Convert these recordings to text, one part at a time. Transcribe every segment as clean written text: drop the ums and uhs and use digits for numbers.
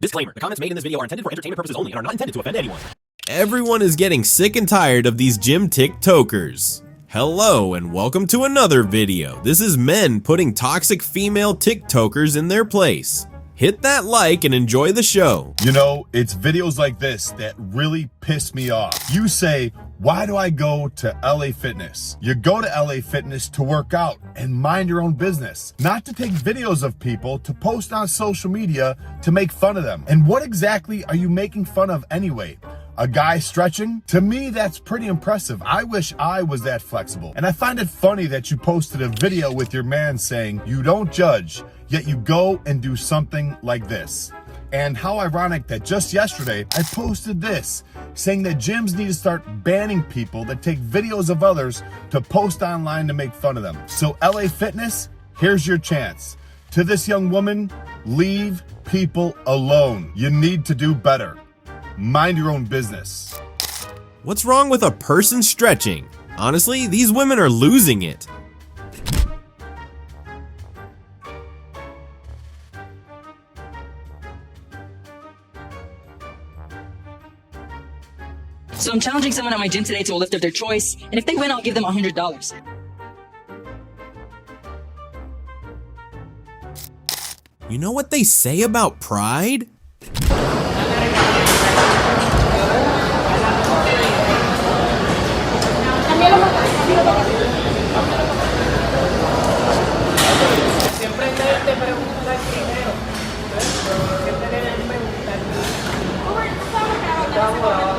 Disclaimer, the comments made in this video are intended for entertainment purposes only and are not intended to offend anyone. Everyone is getting sick and tired of these gym TikTokers. Hello and welcome to another video. This is men putting toxic female TikTokers in their place. Hit that like and enjoy the show. You know, it's videos like this that really piss me off. You say, why do I go to LA Fitness? You go to LA Fitness to work out and mind your own business, not to take videos of people to post on social media to make fun of them. And what exactly are you making fun of anyway? A guy stretching? To me, that's pretty impressive. I wish I was that flexible. And I find it funny that you posted a video with your man saying you don't judge, yet you go and do something like this. And how ironic that just yesterday I posted this, saying that gyms need to start banning people that take videos of others to post online to make fun of them. So LA Fitness, here's your chance. To this young woman, leave people alone. You need to do better. Mind your own business. What's wrong with a person stretching? Honestly, these women are losing it. So I'm challenging someone at my gym today to a lift of their choice, and if they win, I'll give them $100. You know what they say about pride?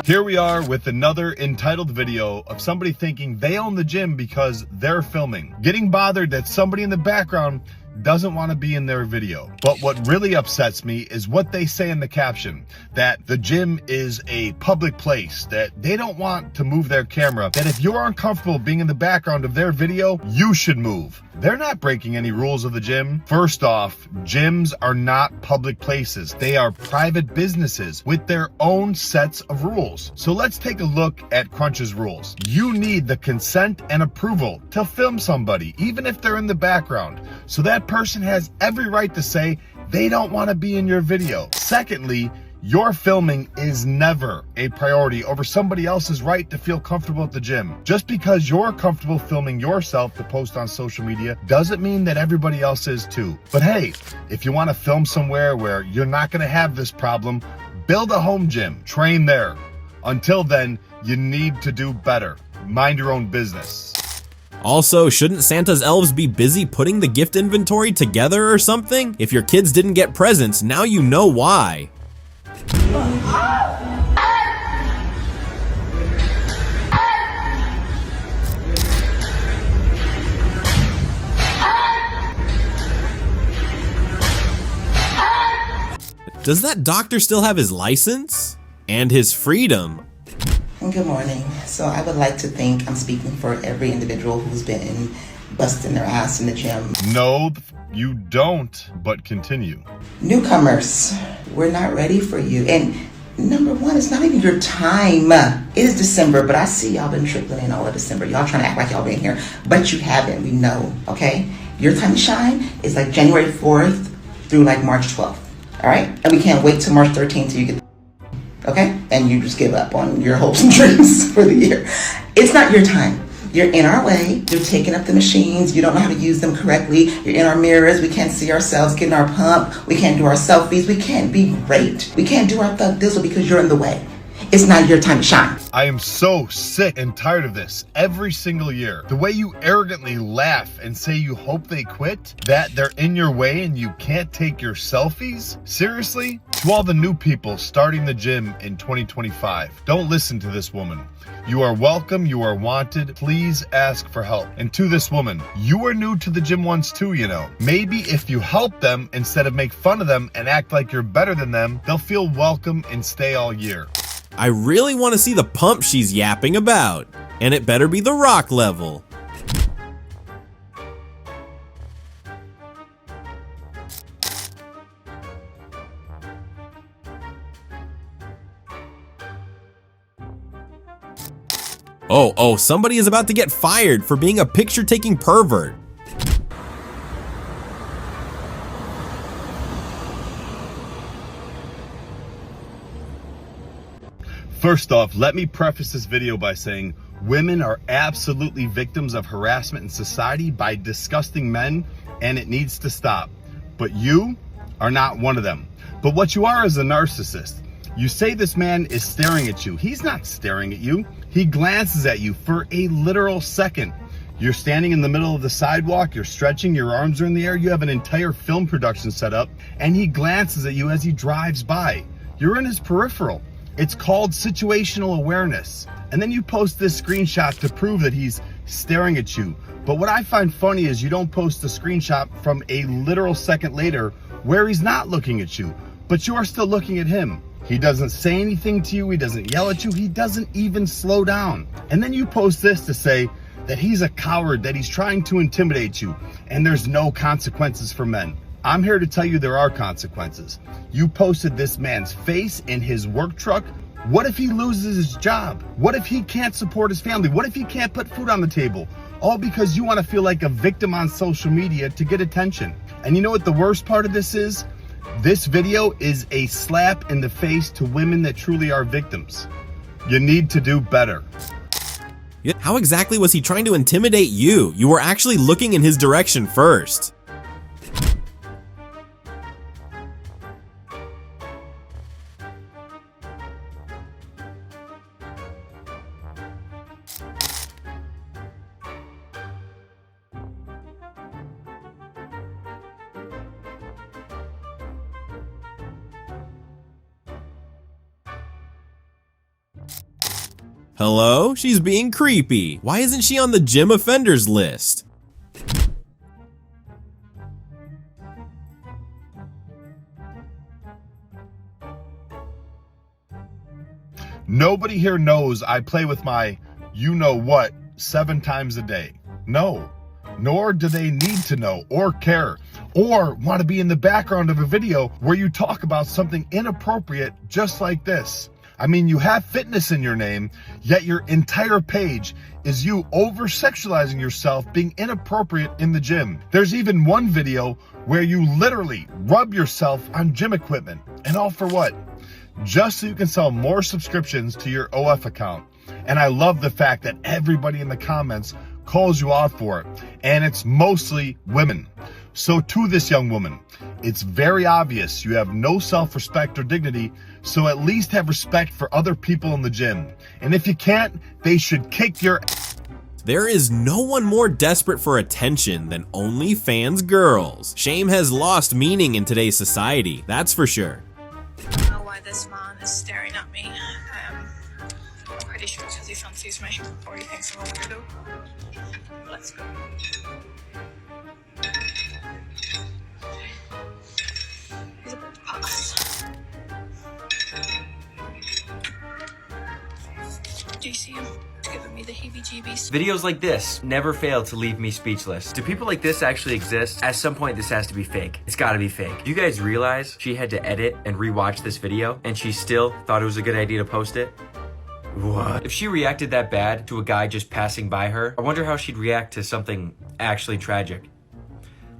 Here we are with another entitled video of somebody thinking they own the gym because they're filming, getting bothered that somebody in the background doesn't want to be in their video. But what really upsets me is what they say in the caption, that the gym is a public place, that they don't want to move their camera, that if you're uncomfortable being in the background of their video, you should move. They're not breaking any rules of the gym. First off, gyms are not public places. They are private businesses with their own sets of rules. So let's take a look at Crunch's rules. You need the consent and approval to film somebody, even if they're in the background. So that person has every right to say they don't want to be in your video. Secondly, your filming is never a priority over somebody else's right to feel comfortable at the gym. Just because you're comfortable filming yourself to post on social media doesn't mean that everybody else is too. But hey, if you want to film somewhere where you're not going to have this problem, build a home gym, train there. Until then, you need to do better. Mind your own business. Also, shouldn't Santa's elves be busy putting the gift inventory together or something? If your kids didn't get presents, now you know why. Does that doctor still have his license? And his freedom? Good morning. So I would like to think I'm speaking for every individual who's been busting their ass in the gym. No, you don't, but continue. Newcomers, we're not ready for you. And number one, it's not even your time. It is December, but I see y'all been trickling in all of December. Y'all trying to act like y'all been here, but you haven't. We know, okay? Your time to shine is like January 4th through like March 12th, all right? And we can't wait till March 13th till you get okay? And you just give up on your hopes and dreams for the year. It's not your time. You're in our way. You're taking up the machines. You don't know how to use them correctly. You're in our mirrors. We can't see ourselves getting our pump. We can't do our selfies. We can't be great. We can't do our thug dizzle because you're in the way. It's not your time to shine. I am so sick and tired of this every single year. The way you arrogantly laugh and say you hope they quit, that they're in your way and you can't take your selfies? Seriously? To all the new people starting the gym in 2025, don't listen to this woman. You are welcome, you are wanted, please ask for help. And to this woman, you are new to the gym once too, you know. Maybe if you help them instead of make fun of them and act like you're better than them, they'll feel welcome and stay all year. I really want to see the pump she's yapping about. And it better be the rock level. Oh, somebody is about to get fired for being a picture-taking pervert. First off, let me preface this video by saying women are absolutely victims of harassment in society by disgusting men, and it needs to stop. But you are not one of them. But what you are is a narcissist. You say this man is staring at you. He's not staring at you. He glances at you for a literal second. You're standing in the middle of the sidewalk, you're stretching, your arms are in the air, you have an entire film production set up, and he glances at you as he drives by. You're in his peripheral. It's called situational awareness. And then you post this screenshot to prove that he's staring at you. But what I find funny is you don't post a screenshot from a literal second later where he's not looking at you, but you are still looking at him. He doesn't say anything to you, he doesn't yell at you, he doesn't even slow down. And then you post this to say that he's a coward, that he's trying to intimidate you, and there's no consequences for men. I'm here to tell you there are consequences. You posted this man's face in his work truck. What if he loses his job? What if he can't support his family? What if he can't put food on the table? All because you want to feel like a victim on social media to get attention. And you know what the worst part of this is? This video is a slap in the face to women that truly are victims. You need to do better. How exactly was he trying to intimidate you? You were actually looking in his direction first. Hello? She's being creepy. Why isn't she on the gym offenders list? Nobody here knows I play with my you-know-what 7 times a day. No, nor do they need to know or care or want to be in the background of a video where you talk about something inappropriate just like this. I mean, you have fitness in your name, yet your entire page is you over-sexualizing yourself, being inappropriate in the gym. There's even one video where you literally rub yourself on gym equipment. And all for what? Just so you can sell more subscriptions to your OF account. And I love the fact that everybody in the comments calls you out for it. And it's mostly women. So to this young woman, it's very obvious you have no self-respect or dignity, so at least have respect for other people in the gym. And if you can't, they should kick your ass. There is no one more desperate for attention than OnlyFans girls. Shame has lost meaning in today's society, that's for sure. I don't know why this man is staring at me. I'm pretty sure it's because he fancies me or he thinks I'm a weirdo. Let's go. He's about to pass. Do you see him? He's giving me the heebie-jeebies. Videos like this never fail to leave me speechless. Do people like this actually exist? At some point, this has to be fake. It's gotta be fake. Do you guys realize she had to edit and rewatch this video and she still thought it was a good idea to post it? What? If she reacted that bad to a guy just passing by her, I wonder how she'd react to something actually tragic.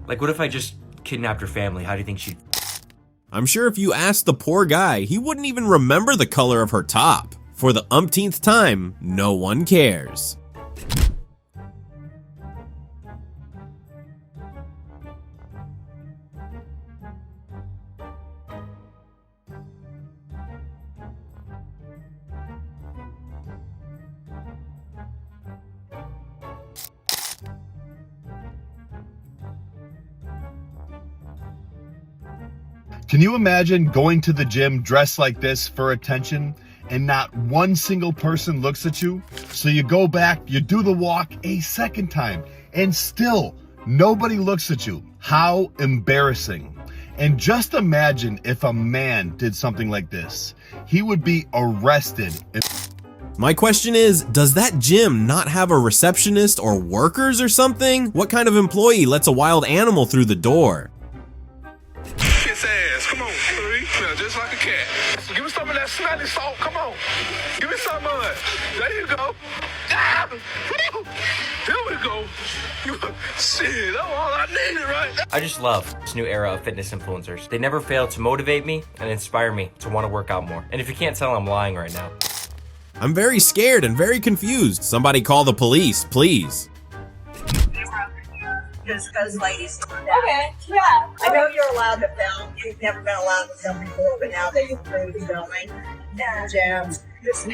Like, what if I just kidnapped her family? How do you think she'd... I'm sure if you asked the poor guy, he wouldn't even remember the color of her top. For the umpteenth time, no one cares. Can you imagine going to the gym dressed like this for attention and not one single person looks at you? So you go back, you do the walk a second time, and still nobody looks at you. How embarrassing. And just imagine if a man did something like this. He would be arrested. My question is, does that gym not have a receptionist or workers or something? What kind of employee lets a wild animal through the door? Kiss ass, come on, Marie. Yeah, just like a cat. Give me some of that smelly salt, come on. Give me some of it. There you go. Ah! There we go. Shit, that's all I needed right now. I just love this new era of fitness influencers. They never fail to motivate me and inspire me to want to work out more. And if you can't tell, I'm lying right now. I'm very scared and very confused. Somebody call the police, please. Just because ladies. Okay, yeah. I know you're allowed to film. You've never been allowed to film before, but now that you've proved filming, just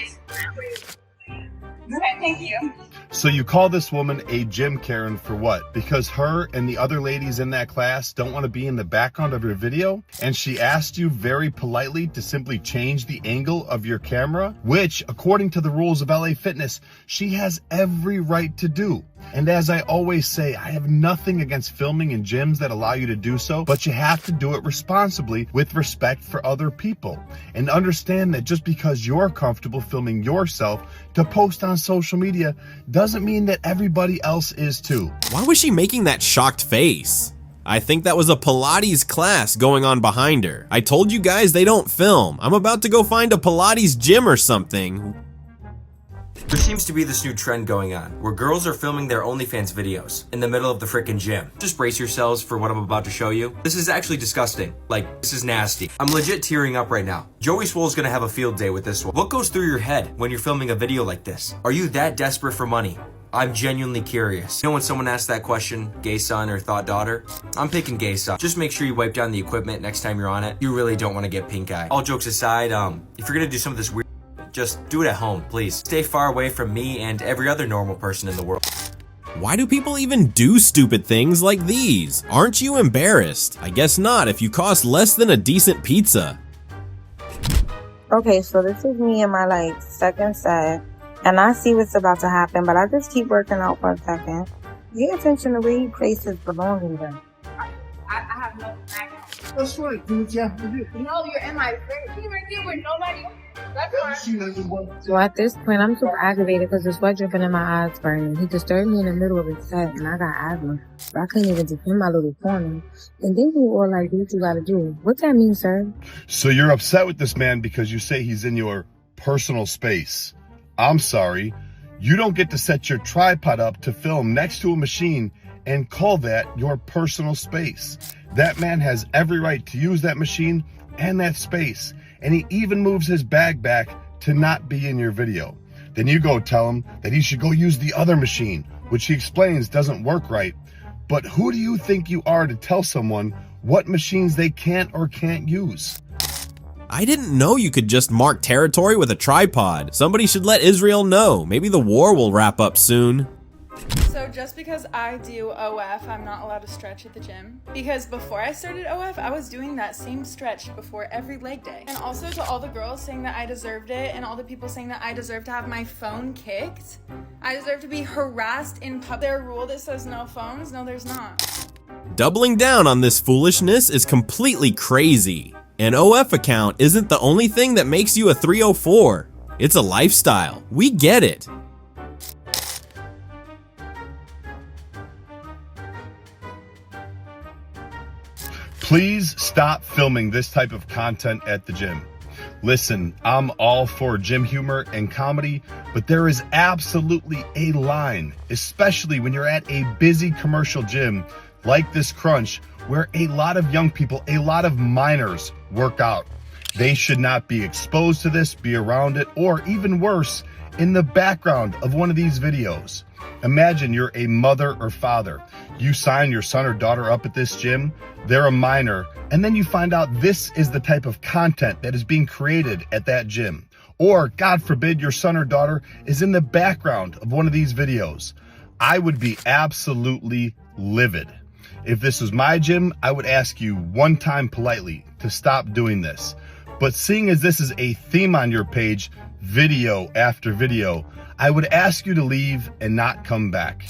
okay, thank you. So you call this woman a gym Karen for what? Because her and the other ladies in that class don't want to be in the background of your video? And she asked you very politely to simply change the angle of your camera, which, according to the rules of LA Fitness, she has every right to do. And as I always say, I have nothing against filming in gyms that allow you to do so, but you have to do it responsibly with respect for other people. And understand that just because you're comfortable filming yourself to post on social media doesn't mean that everybody else is too. Why was she making that shocked face? I think that was a Pilates class going on behind her. I told you guys they don't film. I'm about to go find a Pilates gym or something. There seems to be this new trend going on, where girls are filming their OnlyFans videos in the middle of the frickin' gym. Just brace yourselves for what I'm about to show you. This is actually disgusting. Like, this is nasty. I'm legit tearing up right now. Joey Swole's gonna have a field day with this one. What goes through your head when you're filming a video like this? Are you that desperate for money? I'm genuinely curious. You know when someone asks that question, gay son or thought daughter? I'm picking gay son. Just make sure you wipe down the equipment next time you're on it. You really don't want to get pink eye. All jokes aside, if you're gonna do some of this weird, just do it at home, please. Stay far away from me and every other normal person in the world. Why do people even do stupid things like these? Aren't you embarrassed? I guess not if you cost less than a decent pizza. Okay, so this is me in my second set, and I see what's about to happen, but I just keep working out for a second. Pay attention to where he places belongings in. I have no background. That's right. Do what you have to do. No, you're in my face. You right there with nobody. That's fine. So at this point, I'm so aggravated because the sweat dripping in my eyes burning. He disturbed me in the middle of his set, and I got asthma. So I couldn't even defend my little corner. And then he was like, do what you gotta do. What that mean, sir? So you're upset with this man because you say he's in your personal space. I'm sorry. You don't get to set your tripod up to film next to a machine and call that your personal space. That man has every right to use that machine and that space. And he even moves his bag back to not be in your video. Then you go tell him that he should go use the other machine, which he explains doesn't work right. But who do you think you are to tell someone what machines they can't or can't use? I didn't know you could just mark territory with a tripod. Somebody should let Israel know. Maybe the war will wrap up soon. So just because I do OF, I'm not allowed to stretch at the gym. Because before I started OF, I was doing that same stretch before every leg day. And also to all the girls saying that I deserved it, and all the people saying that I deserve to have my phone kicked, I deserve to be harassed in public. There's a rule that says no phones? No, there's not. Doubling down on this foolishness is completely crazy. An OF account isn't the only thing that makes you a 304. It's a lifestyle. We get it. Please stop filming this type of content at the gym. Listen, I'm all for gym humor and comedy, but there is absolutely a line, especially when you're at a busy commercial gym like this Crunch, where a lot of young people, a lot of minors work out. They should not be exposed to this, be around it, or even worse, in the background of one of these videos. Imagine you're a mother or father. You sign your son or daughter up at this gym, they're a minor, and then you find out this is the type of content that is being created at that gym. Or, God forbid, your son or daughter is in the background of one of these videos. I would be absolutely livid. If this was my gym, I would ask you one time politely to stop doing this. But seeing as this is a theme on your page, video after video, I would ask you to leave and not come back.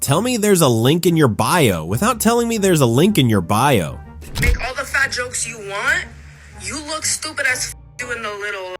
Tell me there's a link in your bio without telling me there's a link in your bio. Make all the fat jokes you want. You look stupid as doing the little.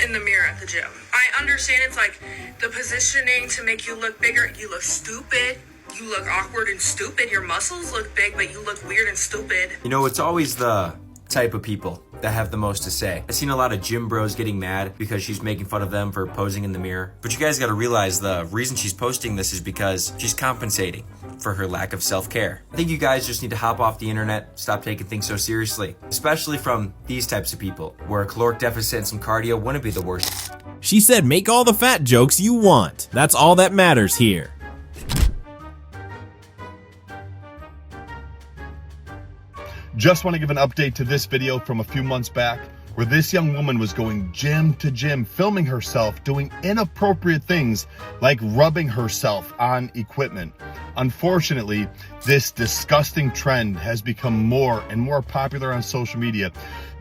In the mirror at the gym. I understand it's like the positioning to make you look bigger. You look stupid. You look awkward and stupid. Your muscles look big, but you look weird and stupid. You know, it's always the type of people that have the most to say. I've seen a lot of gym bros getting mad because she's making fun of them for posing in the mirror. But you guys gotta realize the reason she's posting this is because she's compensating for her lack of self-care. I think you guys just need to hop off the internet, stop taking things so seriously, especially from these types of people, where a caloric deficit and some cardio wouldn't be the worst. She said make all the fat jokes you want. That's all that matters here. Just want to give an update to this video from a few months back where this young woman was going gym to gym, filming herself doing inappropriate things like rubbing herself on equipment. Unfortunately, this disgusting trend has become more and more popular on social media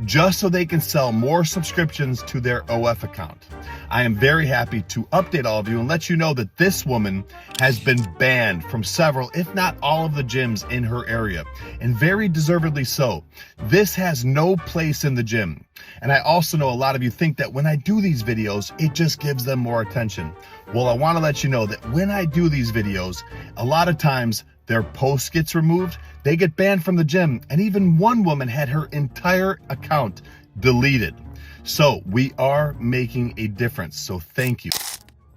just so they can sell more subscriptions to their OF account. I am very happy to update all of you and let you know that this woman has been banned from several, if not all of the gyms in her area, and very deservedly so. This has no place in the gym. And I also know a lot of you think that when I do these videos, it just gives them more attention. Well, I want to let you know that when I do these videos, a lot of times their post gets removed, they get banned from the gym, and even one woman had her entire account deleted. So we are making a difference, so thank you.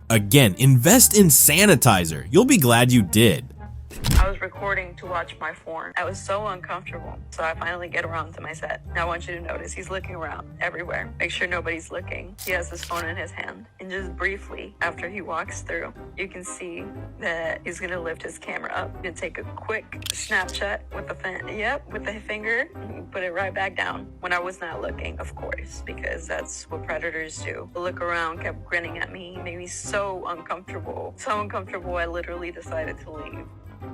Again, invest in sanitizer. You'll be glad you did. I was recording to watch my form. I was so uncomfortable, so I finally get around to my set. Now I want you to notice he's looking around everywhere. Make sure nobody's looking. He has his phone in his hand. And just briefly, after he walks through, you can see that he's gonna lift his camera up and take a quick Snapchat with the finger, and put it right back down. When I was not looking, of course, because that's what predators do. The look around kept grinning at me, made me so uncomfortable. So uncomfortable, I literally decided to leave.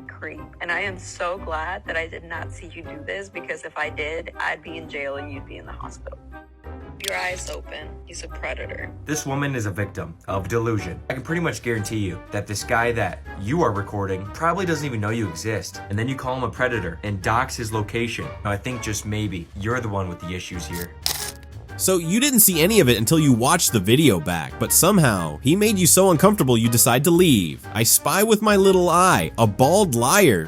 Creep. And I am so glad that I did not see you do this, because if I did, I'd be in jail and you'd be in the hospital. Your eyes open. He's a predator. This woman is a victim of delusion. I can pretty much guarantee you that this guy that you are recording probably doesn't even know you exist. And then you call him a predator and dox his location. Now I think just maybe you're the one with the issues here. So you didn't see any of it until you watched the video back, but somehow he made you so uncomfortable you decide to leave. I spy with my little eye, a bald liar.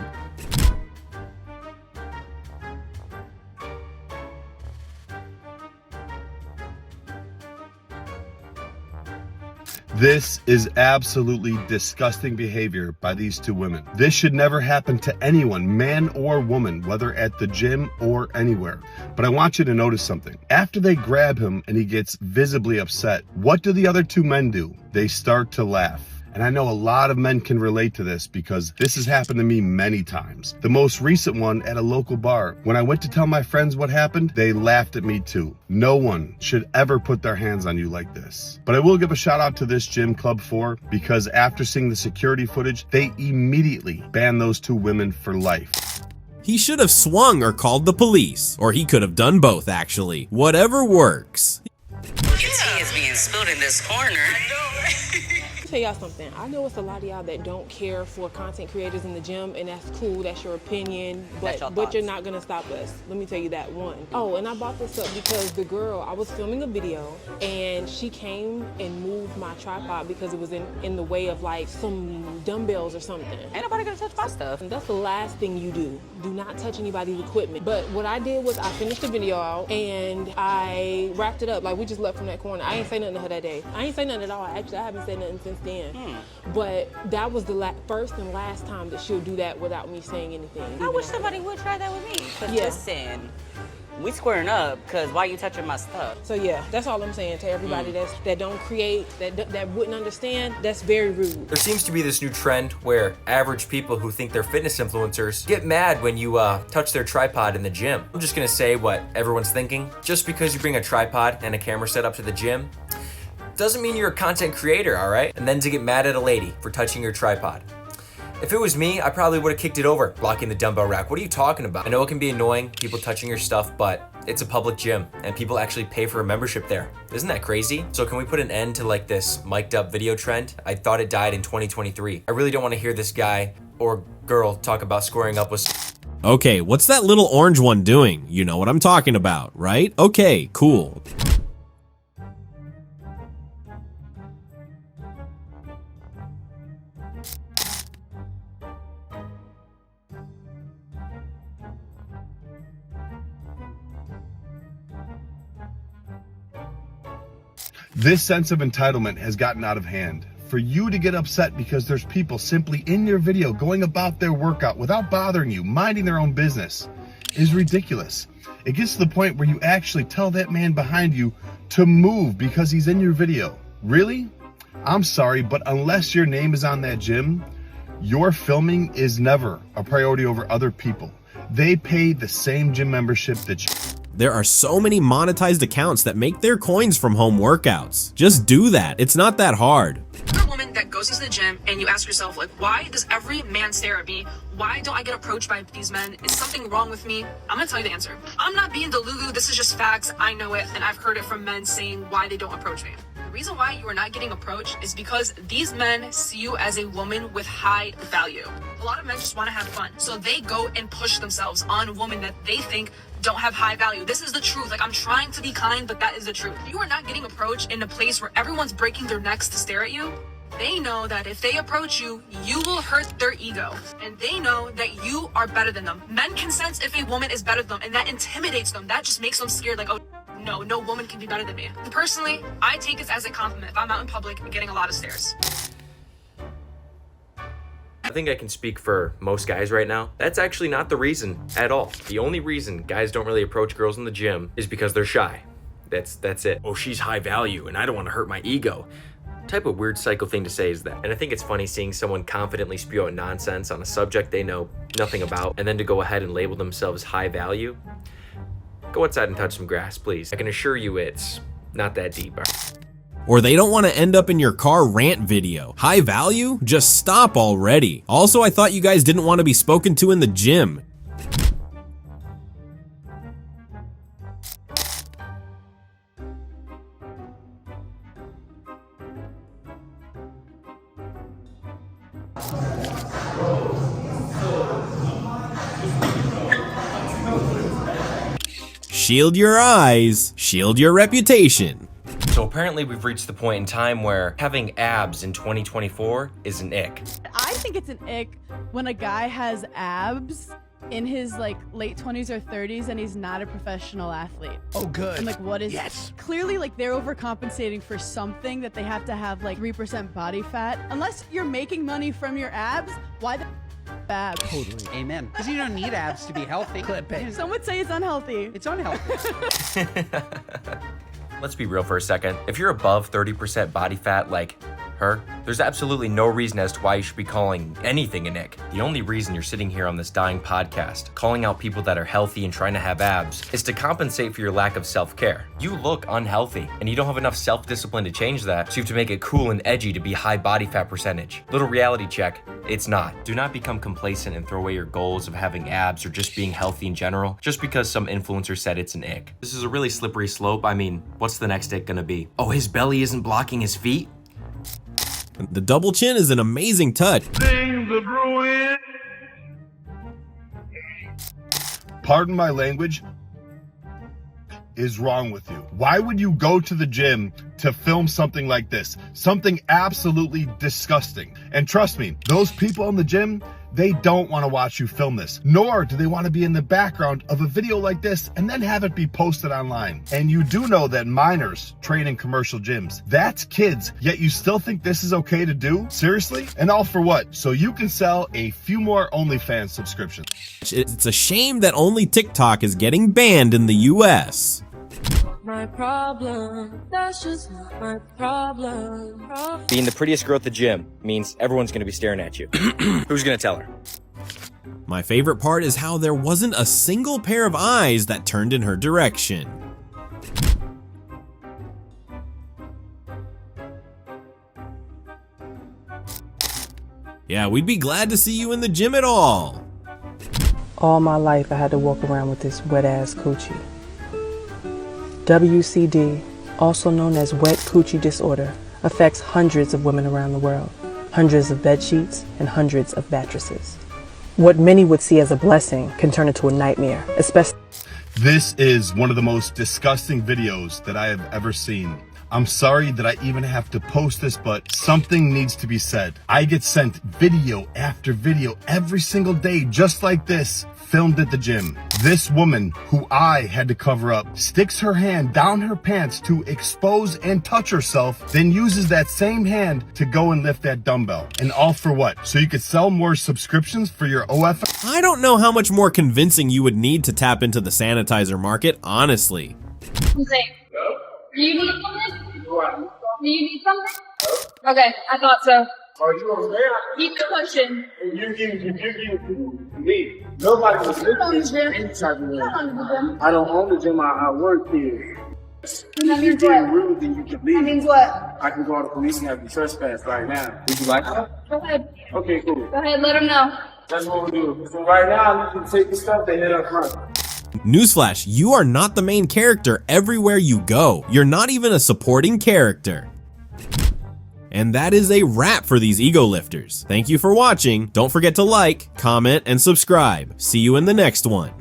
This is absolutely disgusting behavior by these two women. This should never happen to anyone, man or woman, whether at the gym or anywhere. But I want you to notice something. After they grab him and he gets visibly upset, what do the other two men do? They start to laugh. And I know a lot of men can relate to this because this has happened to me many times. The most recent one at a local bar. When I went to tell my friends what happened, they laughed at me too. No one should ever put their hands on you like this. But I will give a shout out to this gym, Club 4, because after seeing the security footage, they immediately banned those two women for life. He should have swung or called the police, or he could have done both actually. Whatever works. Your tea is being spilled in this corner. Tell y'all something. I know it's a lot of y'all that don't care for content creators in the gym, and that's cool. That's your opinion, but you're not gonna stop us. Let me tell you that one. Oh, and I brought this up because the girl, I was filming a video, and she came and moved my tripod because it was in the way of like some dumbbells or something. Ain't nobody gonna touch my stuff. And that's the last thing you do. Do not touch anybody's equipment. But what I did was I finished the video out and I wrapped it up. Like we just left from that corner. I ain't say nothing to her that day. I ain't say nothing at all. Actually, I haven't said nothing since then. But that was the first and last time that she'll do that without me saying anything. I wish somebody would try that with me. Cause listen, we squaring up because why you touching my stuff? So yeah, that's all I'm saying to everybody that don't create, that wouldn't understand. That's very rude. There seems to be this new trend where average people who think they're fitness influencers get mad when you touch their tripod in the gym. I'm just gonna say what everyone's thinking. Just because you bring a tripod and a camera set up to the gym doesn't mean you're a content creator, all right? And then to get mad at a lady for touching your tripod. If it was me, I probably would have kicked it over, blocking the dumbbell rack. What are you talking about? I know it can be annoying, people touching your stuff, but it's a public gym and people actually pay for a membership there. Isn't that crazy? So can we put an end to like this mic'd up video trend? I thought it died in 2023. I really don't want to hear this guy or girl talk about squaring up with... Okay, what's that little orange one doing? You know what I'm talking about, right? Okay, cool. This sense of entitlement has gotten out of hand. For you to get upset because there's people simply in your video going about their workout without bothering you, minding their own business, is ridiculous. It gets to the point where you actually tell that man behind you to move because he's in your video. Really? I'm sorry, but unless your name is on that gym, your filming is never a priority over other people. They pay the same gym membership that you. There are so many monetized accounts that make their coins from home workouts. Just do that. It's not that hard. You're a woman that goes into the gym and you ask yourself, like, why does every man stare at me? Why don't I get approached by these men? Is something wrong with me? I'm gonna tell you the answer. I'm not being delulu. This is just facts. I know it, and I've heard it from men saying why they don't approach me. The reason why you are not getting approached is because these men see you as a woman with high value. A lot of men just want to have fun, so they go and push themselves on women that they think don't have high value. This is the truth. Like, I'm trying to be kind, but that is the truth. You are not getting approached in a place where everyone's breaking their necks to stare at you. They know that if they approach you, you will hurt their ego. And they know that you are better than them. Men can sense if a woman is better than them, and that intimidates them. That just makes them scared, like, oh, no woman can be better than me. And personally, I take this as a compliment if I'm out in public and getting a lot of stares. I think I can speak for most guys right now. That's actually not the reason at all. The only reason guys don't really approach girls in the gym is because they're shy. That's it. Oh, she's high value and I don't want to hurt my ego. What type of weird cycle thing to say is that? And I think it's funny seeing someone confidently spew out nonsense on a subject they know nothing about, and then to go ahead and label themselves high value. Go outside and touch some grass, please. I can assure you it's not that deep. Or they don't want to end up in your car rant video. High value? Just stop already. Also, I thought you guys didn't want to be spoken to in the gym. Shield your eyes, shield your reputation. So apparently we've reached the point in time where having abs in 2024 is an ick. I think it's an ick when a guy has abs in his like late 20s or 30s and he's not a professional athlete. Oh, good. And like, what is yes? Clearly, like, they're overcompensating for something that they have to have like 3% body fat. Unless you're making money from your abs, why the abs? Totally. Amen. Because you don't need abs to be healthy. Some would say it's unhealthy. It's unhealthy. Let's be real for a second. If you're above 30% body fat like her, there's absolutely no reason as to why you should be calling anything an ick. The only reason you're sitting here on this dying podcast, calling out people that are healthy and trying to have abs, is to compensate for your lack of self-care. You look unhealthy, and you don't have enough self-discipline to change that, so you have to make it cool and edgy to be high body fat percentage. Little reality check, it's not. Do not become complacent and throw away your goals of having abs or just being healthy in general, just because some influencer said it's an ick. This is a really slippery slope. I mean, what's the next ick gonna be? Oh, his belly isn't blocking his feet? The double chin is an amazing touch. Pardon my language, is wrong with you? Why would you go to the gym to film something like this? Something absolutely disgusting. And trust me, those people in the gym, they don't want to watch you film this, nor do they want to be in the background of a video like this and then have it be posted online. And you do know that minors train in commercial gyms. That's kids, yet you still think this is okay to do? Seriously? And all for what? So you can sell a few more OnlyFans subscriptions. It's a shame that only TikTok is getting banned in the US. My problem, that's just my problem. Being the prettiest girl at the gym means everyone's gonna be staring at you. Who's gonna tell her? My favorite part is how there wasn't a single pair of eyes that turned in her direction. Yeah, we'd be glad to see you in the gym at all. All my life I had to walk around with this wet-ass coochie. WCD, also known as wet coochie disorder, affects hundreds of women around the world, hundreds of bed sheets, and hundreds of mattresses. What many would see as a blessing can turn into a nightmare, especially. This is one of the most disgusting videos that I have ever seen. I'm sorry that I even have to post this, but something needs to be said. I get sent video after video every single day, just like this, filmed at the gym. This woman, who I had to cover up, sticks her hand down her pants to expose and touch herself, then uses that same hand to go and lift that dumbbell. And all for what? So you could sell more subscriptions for your OF? I don't know how much more convincing you would need to tap into the sanitizer market, honestly. Do you need something? Do you need something? Okay, I thought so. Are you over there? Keep pushing. And you give me. Nobody was looking at any type of way. I don't own the gym, I work here. That means what? Rude, then you can leave. That means what? I can go to the police and have you trespass right now. Would you like that? Go ahead. Okay, cool. Go ahead, let them know. That's what we'll do. So right now, you can take the stuff they hit up front. Newsflash, you are not the main character everywhere you go. You're not even a supporting character. And that is a wrap for these ego lifters. Thank you for watching. Don't forget to like, comment, and subscribe. See you in the next one.